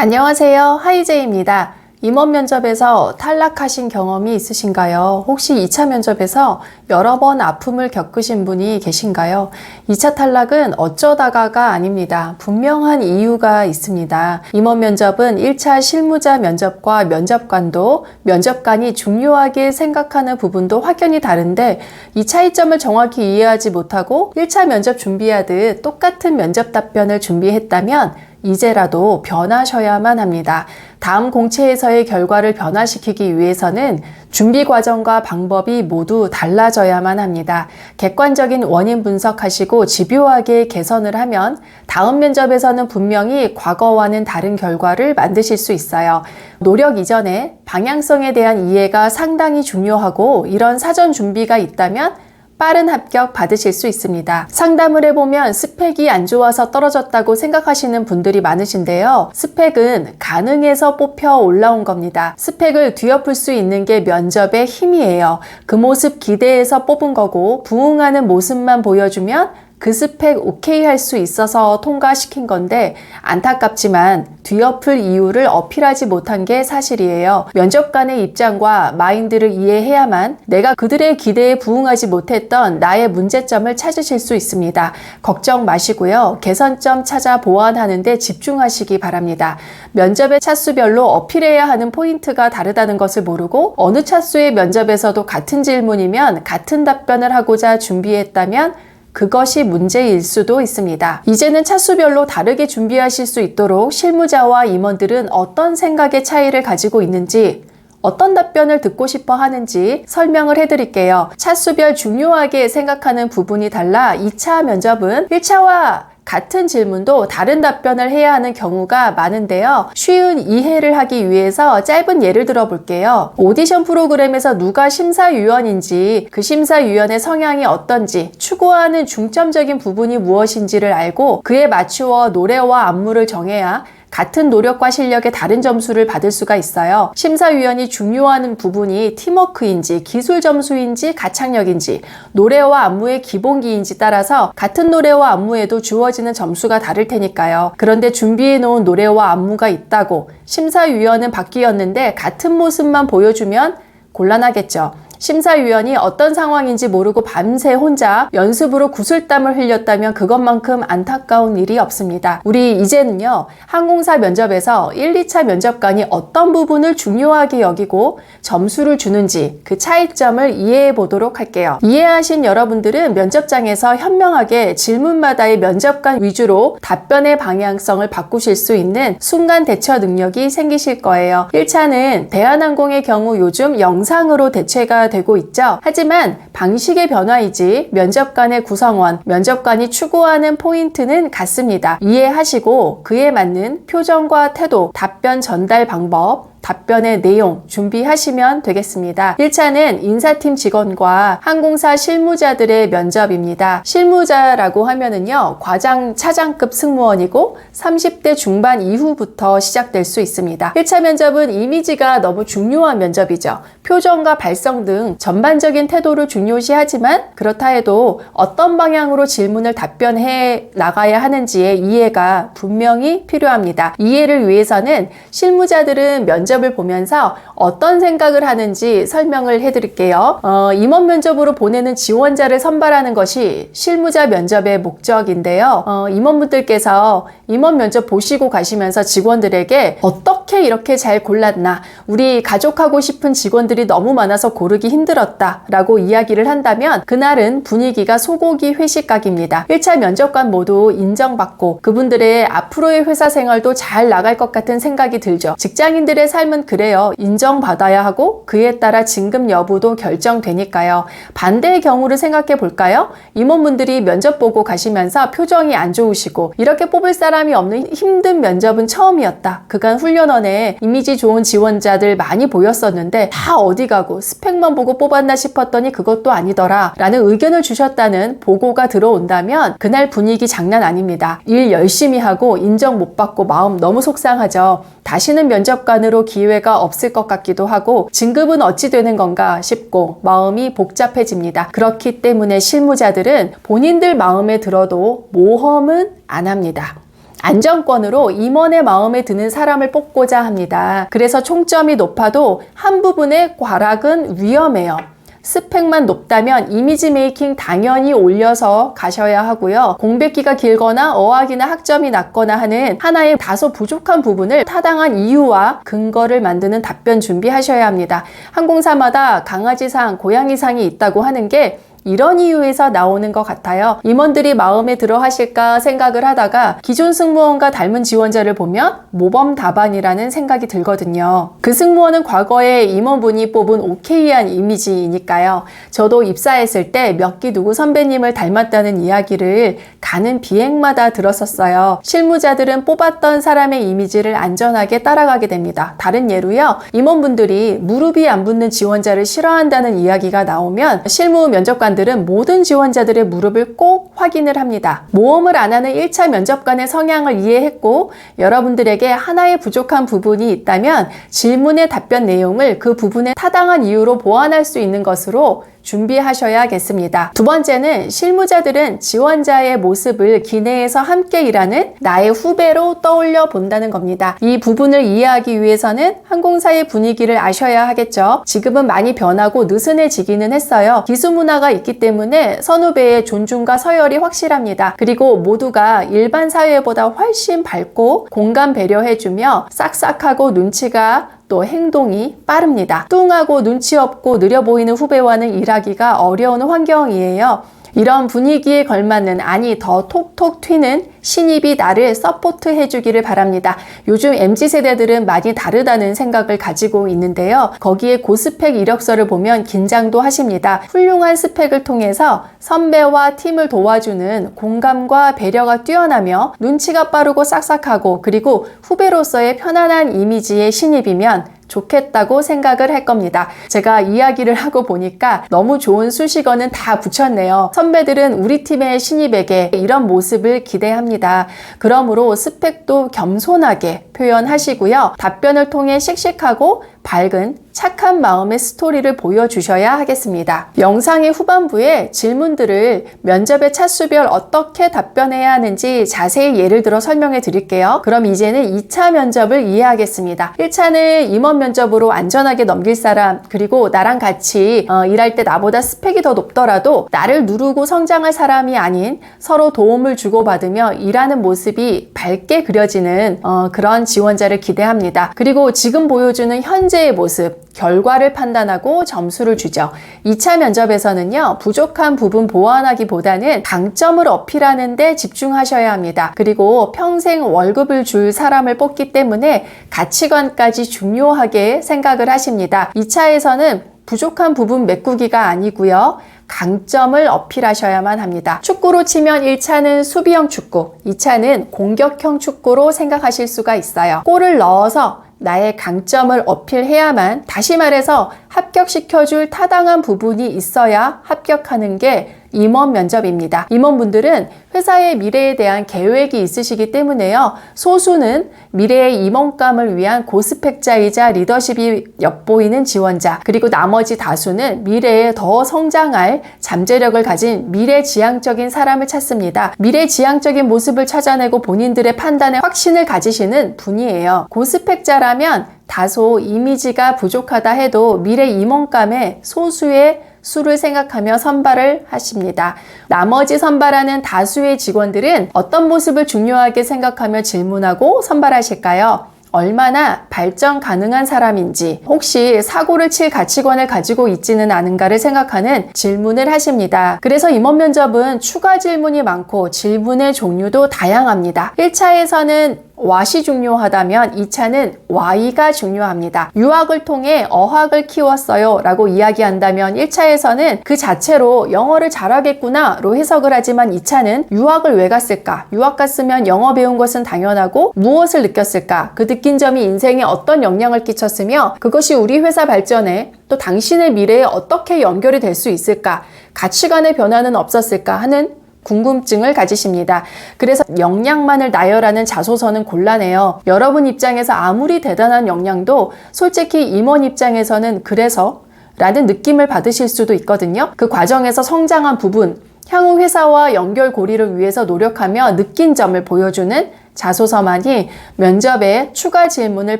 안녕하세요. 하이제이입니다. 임원 면접에서 탈락하신 경험이 있으신가요? 혹시 2차 면접에서 여러 번 아픔을 겪으신 분이 계신가요? 2차 탈락은 어쩌다가가 아닙니다. 분명한 이유가 있습니다. 임원 면접은 1차 실무자 면접과 면접관도 면접관이 중요하게 생각하는 부분도 확연히 다른데 이 차이점을 정확히 이해하지 못하고 1차 면접 준비하듯 똑같은 면접 답변을 준비했다면 이제라도 변하셔야만 합니다. 다음 공채에서의 결과를 변화시키기 위해서는 준비 과정과 방법이 모두 달라져야만 합니다. 객관적인 원인 분석하시고 집요하게 개선을 하면 다음 면접에서는 분명히 과거와는 다른 결과를 만드실 수 있어요. 노력 이전에 방향성에 대한 이해가 상당히 중요하고 이런 사전 준비가 있다면 빠른 합격 받으실 수 있습니다. 상담을 해보면 스펙이 안 좋아서 떨어졌다고 생각하시는 분들이 많으신데요. 스펙은 가능해서 뽑혀 올라온 겁니다. 스펙을 뒤엎을 수 있는 게 면접의 힘이에요. 그 모습 기대해서 뽑은 거고 부응하는 모습만 보여주면 그 스펙 오케이 할 수 있어서 통과시킨 건데 안타깝지만 뒤엎을 이유를 어필하지 못한 게 사실이에요. 면접관의 입장과 마인드를 이해해야만 내가 그들의 기대에 부응하지 못했던 나의 문제점을 찾으실 수 있습니다. 걱정 마시고요. 개선점 찾아 보완하는 데 집중하시기 바랍니다. 면접의 차수별로 어필해야 하는 포인트가 다르다는 것을 모르고 어느 차수의 면접에서도 같은 질문이면 같은 답변을 하고자 준비했다면 그것이 문제일 수도 있습니다. 이제는 차수별로 다르게 준비하실 수 있도록 실무자와 임원들은 어떤 생각의 차이를 가지고 있는지 어떤 답변을 듣고 싶어 하는지 설명을 해드릴게요. 차수별 중요하게 생각하는 부분이 달라 2차 면접은 1차와 같은 질문도 다른 답변을 해야 하는 경우가 많은데요. 쉬운 이해를 하기 위해서 짧은 예를 들어 볼게요. 오디션 프로그램에서 누가 심사위원인지, 그 심사위원의 성향이 어떤지, 추구하는 중점적인 부분이 무엇인지를 알고 그에 맞추어 노래와 안무를 정해야 같은 노력과 실력에 다른 점수를 받을 수가 있어요. 심사위원이 중요한 부분이 팀워크인지 기술 점수인지 가창력인지 노래와 안무의 기본기인지 따라서 같은 노래와 안무에도 주어지는 점수가 다를 테니까요. 그런데 준비해 놓은 노래와 안무가 있다고 심사위원은 바뀌었는데 같은 모습만 보여주면 곤란하겠죠. 심사위원이 어떤 상황인지 모르고 밤새 혼자 연습으로 구슬땀을 흘렸다면 그것만큼 안타까운 일이 없습니다. 우리 이제는요, 항공사 면접에서 1, 2차 면접관이 어떤 부분을 중요하게 여기고 점수를 주는지 그 차이점을 이해해 보도록 할게요. 이해하신 여러분들은 면접장에서 현명하게 질문마다의 면접관 위주로 답변의 방향성을 바꾸실 수 있는 순간 대처 능력이 생기실 거예요. 1차는 대한항공의 경우 요즘 영상으로 대체가 되고 있죠. 하지만 방식의 변화이지 면접관의 구성원, 면접관이 추구하는 포인트는 같습니다. 이해하시고 그에 맞는 표정과 태도, 답변 전달 방법, 답변의 내용 준비하시면 되겠습니다. 1차는 인사팀 직원과 항공사 실무자들의 면접입니다. 실무자라고 하면은요, 과장, 차장급 승무원이고 30대 중반 이후부터 시작될 수 있습니다. 1차 면접은 이미지가 너무 중요한 면접이죠. 표정과 발성 등 전반적인 태도를 중요시하지만 그렇다 해도 어떤 방향으로 질문을 답변해 나가야 하는지의 이해가 분명히 필요합니다. 이해를 위해서는 실무자들은 면접을 보면서 어떤 생각을 하는지 설명을 해드릴게요. 임원 면접으로 보내는 지원자를 선발하는 것이 실무자 면접의 목적인데요. 임원분들께서 임원 면접 보시고 가시면서 직원들에게 어떻게 이렇게 잘 골랐나, 우리 가족하고 싶은 직원들이 너무 많아서 고르기 힘들었다 라고 이야기를 한다면 그날은 분위기가 소고기 회식각입니다. 1차 면접관 모두 인정받고 그분들의 앞으로의 회사 생활도 잘 나갈 것 같은 생각이 들죠. 직장인들의 삶은 그래요. 인정받아야 하고 그에 따라 진급 여부도 결정되니까요. 반대의 경우를 생각해 볼까요? 임원분들이 면접 보고 가시면서 표정이 안 좋으시고 이렇게 뽑을 사람이 없는 힘든 면접은 처음이었다. 그간 훈련원에 이미지 좋은 지원자들 많이 보였었는데 다 어디 가고 스펙만 보고 뽑았나 싶었더니 그것도 아니더라 라는 의견을 주셨다는 보고가 들어온다면 그날 분위기 장난 아닙니다. 일 열심히 하고 인정 못 받고 마음 너무 속상하죠. 다시는 면접관으로 기회가 없을 것 같기도 하고 진급은 어찌 되는 건가 싶고 마음이 복잡해집니다. 그렇기 때문에 실무자들은 본인들 마음에 들어도 모험은 안 합니다. 안정권으로 임원의 마음에 드는 사람을 뽑고자 합니다. 그래서 총점이 높아도 한 부분의 과락은 위험해요. 스펙만 높다면 이미지 메이킹 당연히 올려서 가셔야 하고요. 공백기가 길거나 어학이나 학점이 낮거나 하는 하나의 다소 부족한 부분을 타당한 이유와 근거를 만드는 답변 준비하셔야 합니다. 항공사마다 강아지상, 고양이상이 있다고 하는 게 이런 이유에서 나오는 것 같아요. 임원들이 마음에 들어 하실까 생각을 하다가 기존 승무원과 닮은 지원자를 보면 모범 답안이라는 생각이 들거든요. 그 승무원은 과거에 임원분이 뽑은 오케이한 이미지이니까요. 저도 입사했을 때 몇 기 누구 선배님을 닮았다는 이야기를 가는 비행마다 들었었어요. 실무자들은 뽑았던 사람의 이미지를 안전하게 따라가게 됩니다. 다른 예로요. 임원분들이 무릎이 안 붙는 지원자를 싫어한다는 이야기가 나오면 실무 면접관들은 모든 지원자들의 무릎을 꼭 확인을 합니다. 모험을 안 하는 1차 면접관의 성향을 이해했고 여러분들에게 하나의 부족한 부분이 있다면 질문의 답변 내용을 그 부분에 타당한 이유로 보완할 수 있는 것으로 준비하셔야겠습니다. 두 번째는 실무자들은 지원자의 모습을 기내에서 함께 일하는 나의 후배로 떠올려 본다는 겁니다. 이 부분을 이해하기 위해서는 항공사의 분위기를 아셔야 하겠죠. 지금은 많이 변하고 느슨해지기는 했어요. 기수 문화가 있기 때문에 선후배의 존중과 서열이 확실합니다. 그리고 모두가 일반 사회보다 훨씬 밝고 공감 배려해주며 싹싹하고 눈치가 또 행동이 빠릅니다. 뚱하고 눈치 없고 느려 보이는 후배와는 일하기가 어려운 환경이에요. 이런 분위기에 걸맞는, 아니 더 톡톡 튀는 신입이 나를 서포트 해주기를 바랍니다. 요즘 MZ세대들은 많이 다르다는 생각을 가지고 있는데요. 거기에 고스펙 이력서를 보면 긴장도 하십니다. 훌륭한 스펙을 통해서 선배와 팀을 도와주는 공감과 배려가 뛰어나며 눈치가 빠르고 싹싹하고 그리고 후배로서의 편안한 이미지의 신입이면 좋겠다고 생각을 할 겁니다. 제가 이야기를 하고 보니까 너무 좋은 수식어는 다 붙였네요. 선배들은 우리 팀의 신입에게 이런 모습을 기대합니다. 그러므로 스펙도 겸손하게 표현하시고요. 답변을 통해 씩씩하고 밝은 착한 마음의 스토리를 보여주셔야 하겠습니다. 영상의 후반부에 질문들을 면접의 차수별 어떻게 답변해야 하는지 자세히 예를 들어 설명해 드릴게요. 그럼 이제는 2차 면접을 이해하겠습니다. 1차는 임원 면접으로 안전하게 넘길 사람, 그리고 나랑 같이 일할 때 나보다 스펙이 더 높더라도 나를 누르고 성장할 사람이 아닌 서로 도움을 주고받으며 일하는 모습이 밝게 그려지는 그런 지원자를 기대합니다. 그리고 지금 보여주는 현재의 모습, 결과를 판단하고 점수를 주죠. 2차 면접에서는요, 부족한 부분 보완하기보다는 강점을 어필하는 데 집중하셔야 합니다. 그리고 평생 월급을 줄 사람을 뽑기 때문에 가치관까지 중요하게 생각을 하십니다. 2차에서는 부족한 부분 메꾸기가 아니고요. 강점을 어필하셔야만 합니다. 축구로 치면 1차는 수비형 축구, 2차는 공격형 축구로 생각하실 수가 있어요. 골을 넣어서 나의 강점을 어필해야만, 다시 말해서 합격시켜줄 타당한 부분이 있어야 합격하는 게 임원 면접입니다. 임원분들은 회사의 미래에 대한 계획이 있으시기 때문에요. 소수는 미래의 임원감을 위한 고스펙자이자 리더십이 엿보이는 지원자, 그리고 나머지 다수는 미래에 더 성장할 잠재력을 가진 미래지향적인 사람을 찾습니다. 미래지향적인 모습을 찾아내고 본인들의 판단에 확신을 가지시는 분이에요. 고스펙자라면 다소 이미지가 부족하다 해도 미래 임원감에 소수의 수를 생각하며 선발을 하십니다. 나머지 선발하는 다수의 직원들은 어떤 모습을 중요하게 생각하며 질문하고 선발하실까요? 얼마나 발전 가능한 사람인지, 혹시 사고를 칠 가치관을 가지고 있지는 않은가를 생각하는 질문을 하십니다. 그래서 임원 면접은 추가 질문이 많고 질문의 종류도 다양합니다. 1차에서는 what이 중요하다면 2차는 why가 중요합니다. 유학을 통해 어학을 키웠어요 라고 이야기한다면 1차에서는 그 자체로 영어를 잘하겠구나 로 해석을 하지만 2차는 유학을 왜 갔을까? 유학 갔으면 영어 배운 것은 당연하고 무엇을 느꼈을까? 그 느낀 점이 인생에 어떤 영향을 끼쳤으며 그것이 우리 회사 발전에 또 당신의 미래에 어떻게 연결이 될 수 있을까? 가치관의 변화는 없었을까? 하는 궁금증을 가지십니다. 그래서 역량만을 나열하는 자소서는 곤란해요. 여러분 입장에서 아무리 대단한 역량도 솔직히 임원 입장에서는 그래서 라는 느낌을 받으실 수도 있거든요. 그 과정에서 성장한 부분, 향후 회사와 연결고리를 위해서 노력하며 느낀 점을 보여주는 자소서만이 면접에 추가 질문을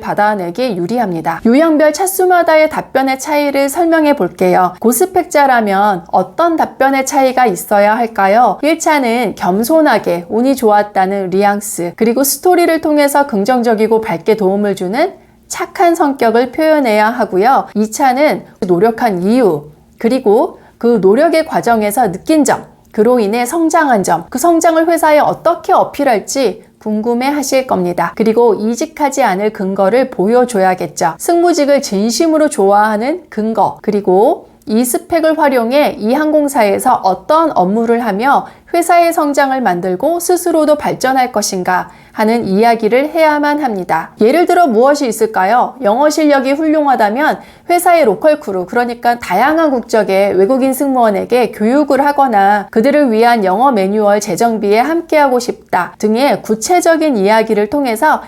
받아내기 유리합니다. 유형별 차수마다의 답변의 차이를 설명해 볼게요. 고스펙자라면 어떤 답변의 차이가 있어야 할까요? 1차는 겸손하게 운이 좋았다는 뉘앙스, 그리고 스토리를 통해서 긍정적이고 밝게 도움을 주는 착한 성격을 표현해야 하고요. 2차는 노력한 이유, 그리고 그 노력의 과정에서 느낀 점, 그로 인해 성장한 점, 그 성장을 회사에 어떻게 어필할지 궁금해 하실 겁니다. 그리고 이직하지 않을 근거를 보여줘야겠죠. 승무직을 진심으로 좋아하는 근거, 그리고 이 스펙을 활용해 이 항공사에서 어떤 업무를 하며 회사의 성장을 만들고 스스로도 발전할 것인가 하는 이야기를 해야만 합니다. 예를 들어 무엇이 있을까요? 영어 실력이 훌륭하다면 회사의 로컬 크루, 그러니까 다양한 국적의 외국인 승무원에게 교육을 하거나 그들을 위한 영어 매뉴얼 제정비에 함께하고 싶다 등의 구체적인 이야기를 통해서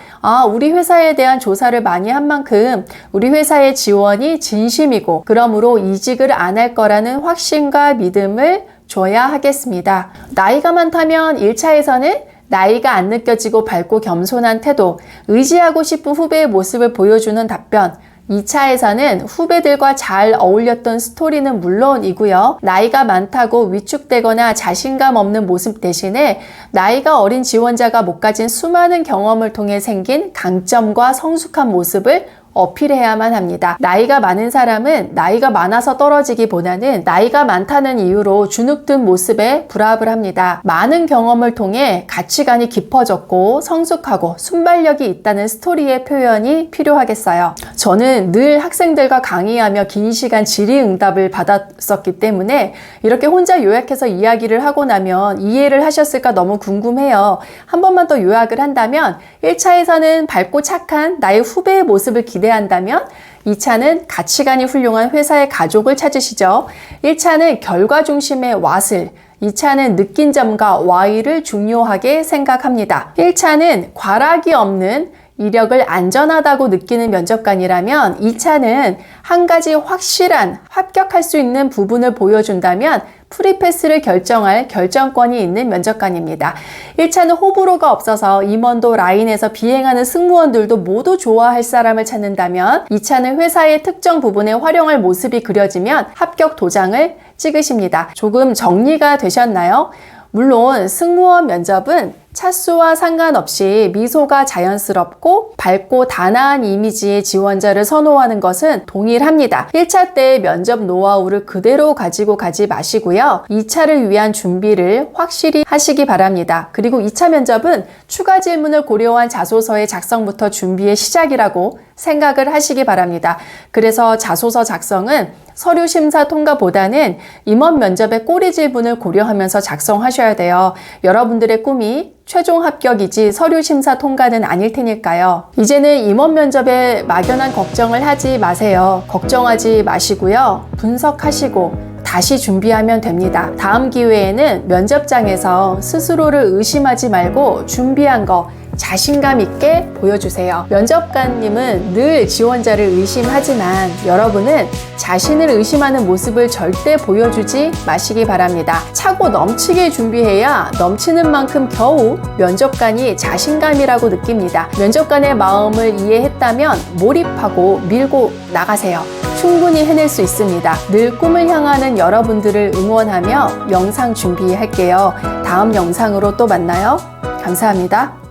우리 회사에 대한 조사를 많이 한 만큼 우리 회사의 지원이 진심이고 그러므로 이직을 안 할 거라는 확신과 믿음을 줘야 하겠습니다. 나이가 많다면 1차에서는 나이가 안 느껴지고 밝고 겸손한 태도, 의지하고 싶은 후배의 모습을 보여주는 답변, 2차에서는 후배들과 잘 어울렸던 스토리는 물론이고요. 나이가 많다고 위축되거나 자신감 없는 모습 대신에 나이가 어린 지원자가 못 가진 수많은 경험을 통해 생긴 강점과 성숙한 모습을 어필해야만 합니다. 나이가 많은 사람은 나이가 많아서 떨어지기보다는 나이가 많다는 이유로 주눅든 모습에 불합을 합니다. 많은 경험을 통해 가치관이 깊어졌고 성숙하고 순발력이 있다는 스토리의 표현이 필요하겠어요. 저는 늘 학생들과 강의하며 긴 시간 질의응답을 받았었기 때문에 이렇게 혼자 요약해서 이야기를 하고 나면 이해를 하셨을까 너무 궁금해요. 한 번만 더 요약을 한다면 1차에서는 밝고 착한 나의 후배의 모습을 기대한다면 2차는 가치관이 훌륭한 회사의 가족을 찾으시죠. 1차는 결과 중심의 왓을, 2차는 느낀 점과 why를 중요하게 생각합니다. 1차는 과락이 없는 이력을 안전하다고 느끼는 면접관이라면 2차는 한 가지 확실한 합격할 수 있는 부분을 보여준다면 프리패스를 결정할 결정권이 있는 면접관입니다. 1차는 호불호가 없어서 임원도 라인에서 비행하는 승무원들도 모두 좋아할 사람을 찾는다면 2차는 회사의 특정 부분에 활용할 모습이 그려지면 합격 도장을 찍으십니다. 조금 정리가 되셨나요? 물론 승무원 면접은 차수와 상관없이 미소가 자연스럽고 밝고 단아한 이미지의 지원자를 선호하는 것은 동일합니다. 1차 때 면접 노하우를 그대로 가지고 가지 마시고요. 2차를 위한 준비를 확실히 하시기 바랍니다. 그리고 2차 면접은 추가 질문을 고려한 자소서의 작성부터 준비의 시작이라고 생각을 하시기 바랍니다. 그래서 자소서 작성은 서류 심사 통과보다는 임원 면접의 꼬리 질문을 고려하면서 작성하셔야 돼요. 여러분들의 꿈이 최종 합격이지 서류 심사 통과는 아닐 테니까요. 이제는 임원 면접에 막연한 걱정을 하지 마세요. 걱정하지 마시고요. 분석하시고 다시 준비하면 됩니다. 다음 기회에는 면접장에서 스스로를 의심하지 말고 준비한 거 자신감 있게 보여주세요. 면접관님은 늘 지원자를 의심하지만 여러분은 자신을 의심하는 모습을 절대 보여주지 마시기 바랍니다. 차고 넘치게 준비해야 넘치는 만큼 겨우 면접관이 자신감이라고 느낍니다. 면접관의 마음을 이해했다면 몰입하고 밀고 나가세요. 충분히 해낼 수 있습니다. 늘 꿈을 향하는 여러분들을 응원하며 영상 준비할게요. 다음 영상으로 또 만나요. 감사합니다.